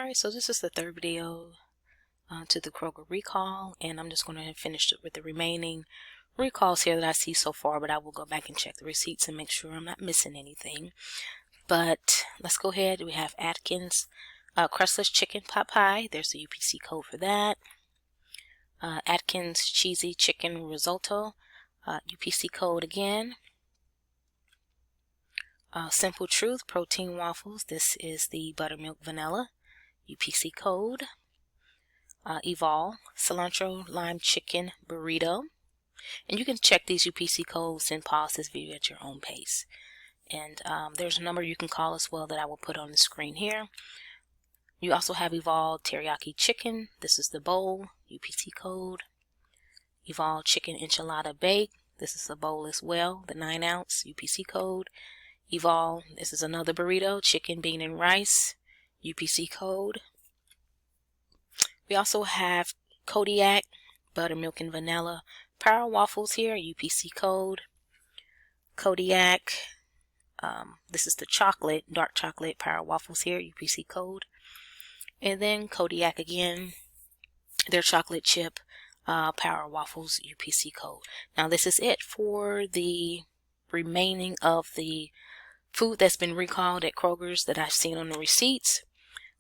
Alright, so this is the third video to the Kroger recall, and I'm just going to finish with the remaining recalls here that I see so far, but I will go back and check the receipts and make sure I'm not missing anything. But let's go ahead. We have Atkins crustless chicken pot pie. There's the UPC code for that. Atkins cheesy chicken risotto, UPC code again. Simple Truth protein waffles. This is the buttermilk vanilla, UPC code. Evol cilantro lime chicken burrito, and you can check these UPC codes and pause this video at your own pace. And there's a number you can call as well that I will put on the screen here. You also have Evol teriyaki chicken. This is the bowl, UPC code. Evol chicken enchilada bake. This is the bowl as well, the 9-ounce UPC code. Evol, this is another burrito, chicken, bean, and rice, UPC code. We also have Kodiak buttermilk and vanilla power waffles here, UPC code. Kodiak, this is the chocolate, dark chocolate power waffles here, UPC code. And then Kodiak again, their chocolate chip power waffles, UPC code. Now this is it for the remaining of the food that's been recalled at Kroger's that I've seen on the receipts.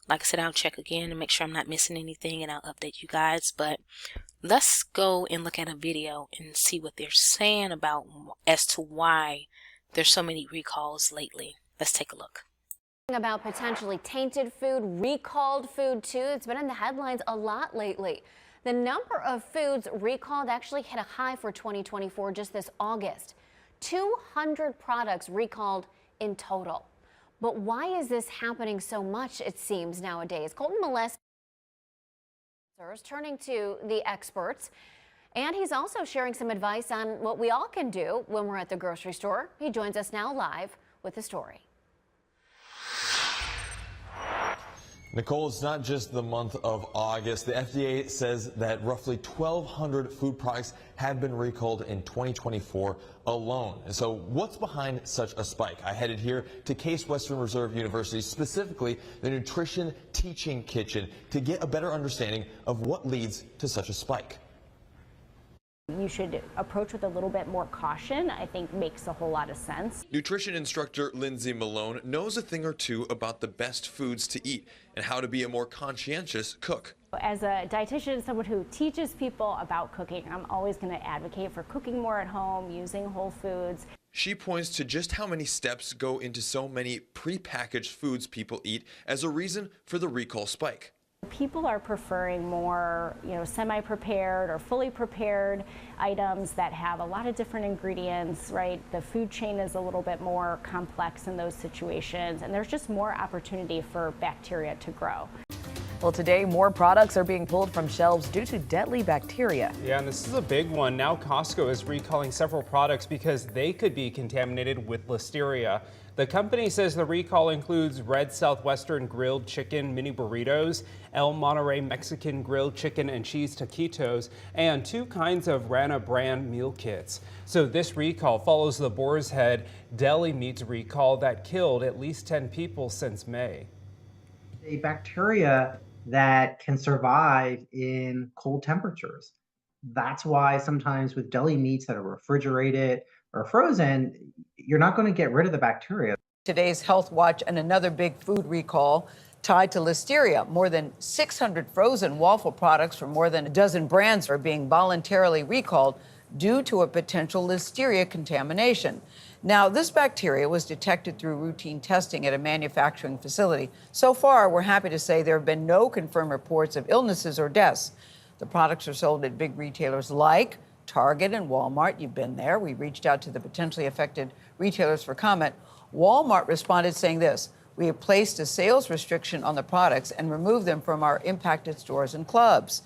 Like I said, I'll check again and make sure I'm not missing anything, and I'll update you guys. But let's go and look at a video and see what they're saying about as to why there's so many recalls lately. Let's take a look. About potentially tainted food, recalled food too. It's been in the headlines a lot lately. The number of foods recalled actually hit a high for 2024 just this August. 200 products recalled in total. But why is this happening so much, it seems, nowadays? Colton Molest is turning to the experts, and he's also sharing some advice on what we all can do when we're at the grocery store. He joins us now live with the story. Nicole, it's not just the month of August. The FDA says that roughly 1,200 food products have been recalled in 2024 alone. And so what's behind such a spike? I headed here to Case Western Reserve University, specifically the Nutrition Teaching Kitchen, to get a better understanding of what leads to such a spike. You should approach with a little bit more caution. I think makes a whole lot of sense. Nutrition instructor Lindsay Malone knows a thing or two about the best foods to eat and how to be a more conscientious cook. As a dietitian, someone who teaches people about cooking, I'm always going to advocate for cooking more at home, using whole foods. She points to just how many steps go into so many prepackaged foods people eat as a reason for the recall spike. People are preferring more, semi-prepared or fully prepared items that have a lot of different ingredients, right? The food chain is a little bit more complex in those situations, and there's just more opportunity for bacteria to grow. Well, today, more products are being pulled from shelves due to deadly bacteria. Yeah, and this is a big one. Now Costco is recalling several products because they could be contaminated with Listeria. The company says the recall includes Red Southwestern grilled chicken mini burritos, El Monterey Mexican grilled chicken and cheese taquitos, and 2 kinds of Rana brand meal kits. So this recall follows the Boar's Head deli meats recall that killed at least 10 people since May. A bacteria that can survive in cold temperatures. That's why sometimes with deli meats that are refrigerated or frozen, you're not going to get rid of the bacteria. Today's Health Watch and another big food recall tied to Listeria. More than 600 frozen waffle products from more than a dozen brands are being voluntarily recalled due to a potential Listeria contamination. Now, this bacteria was detected through routine testing at a manufacturing facility. So far, we're happy to say there have been no confirmed reports of illnesses or deaths. The products are sold at big retailers like Target and Walmart. You've been there. We reached out to the potentially affected retailers for comment. Walmart responded saying this: "We have placed a sales restriction on the products and removed them from our impacted stores and clubs."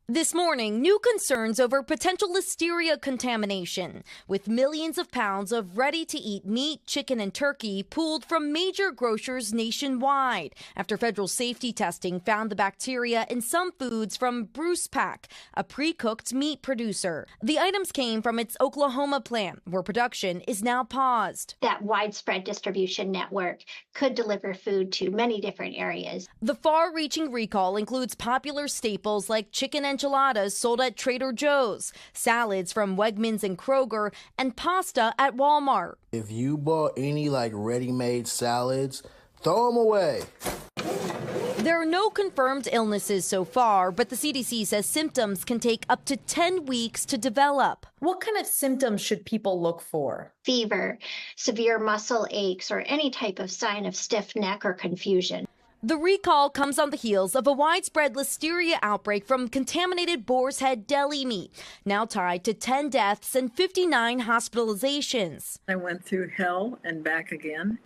This morning, new concerns over potential listeria contamination, with millions of pounds of ready-to-eat meat, chicken, and turkey pulled from major grocers nationwide after federal safety testing found the bacteria in some foods from Bruce Pack, a pre-cooked meat producer. The items came from its Oklahoma plant, where production is now paused. That widespread distribution network could deliver food to many different areas. The far-reaching recall includes popular staples like chicken enchiladas sold at Trader Joe's, salads from Wegmans and Kroger, and pasta at Walmart. If you bought any ready-made salads, throw them away. There are no confirmed illnesses so far, but the CDC says symptoms can take up to 10 weeks to develop. What kind of symptoms should people look for? Fever, severe muscle aches, or any type of sign of stiff neck or confusion. The recall comes on the heels of a widespread listeria outbreak from contaminated boar's head deli meat, now tied to 10 deaths and 59 hospitalizations. I went through hell and back again.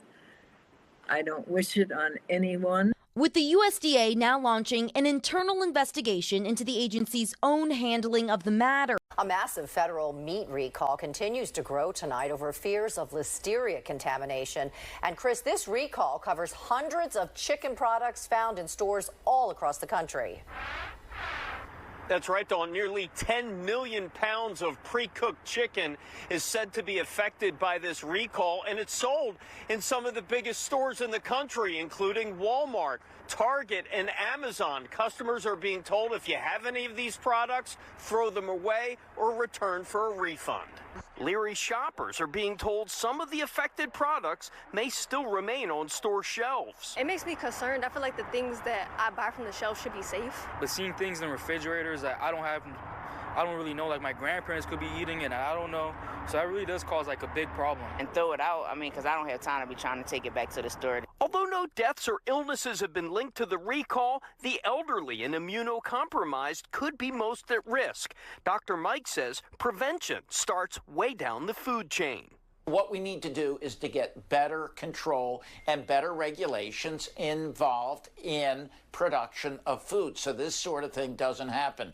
I don't wish it on anyone. With the USDA now launching an internal investigation into the agency's own handling of the matter. A massive federal meat recall continues to grow tonight over fears of listeria contamination. And Chris, this recall covers hundreds of chicken products found in stores all across the country. That's right, Dawn. Nearly 10 million pounds of pre-cooked chicken is said to be affected by this recall, and it's sold in some of the biggest stores in the country, including Walmart, Target, and Amazon. Customers are being told if you have any of these products, throw them away or return for a refund. Leery shoppers are being told some of the affected products may still remain on store shelves. It makes me concerned. I feel like the things that I buy from the shelf should be safe. But seeing things in refrigerators that I don't really know, like my grandparents could be eating it and I don't know. So that really does cause a big problem. And throw it out, because I don't have time to be trying to take it back to the store. Although no deaths or illnesses have been linked to the recall, the elderly and immunocompromised could be most at risk. Dr. Mike says prevention starts way down the food chain. What we need to do is to get better control and better regulations involved in production of food so this sort of thing doesn't happen.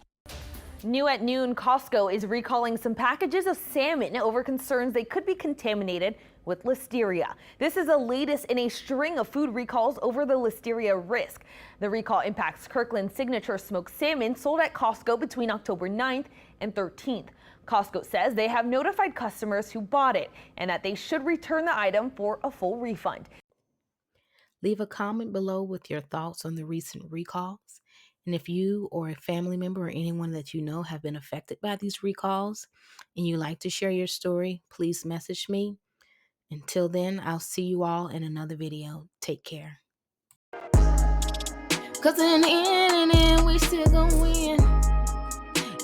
New at noon, Costco is recalling some packages of salmon over concerns they could be contaminated with listeria. This is the latest in a string of food recalls over the listeria risk. The recall impacts Kirkland Signature smoked salmon sold at Costco between October 9th and 13th. Costco says they have notified customers who bought it and that they should return the item for a full refund. Leave a comment below with your thoughts on the recent recalls. And if you or a family member or anyone that you know have been affected by these recalls and you like to share your story, please message me. Until then, I'll see you all in another video. Take care. 'Cause in the end, we still gonna win.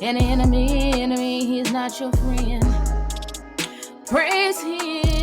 And enemy, he's not your friend. Praise him.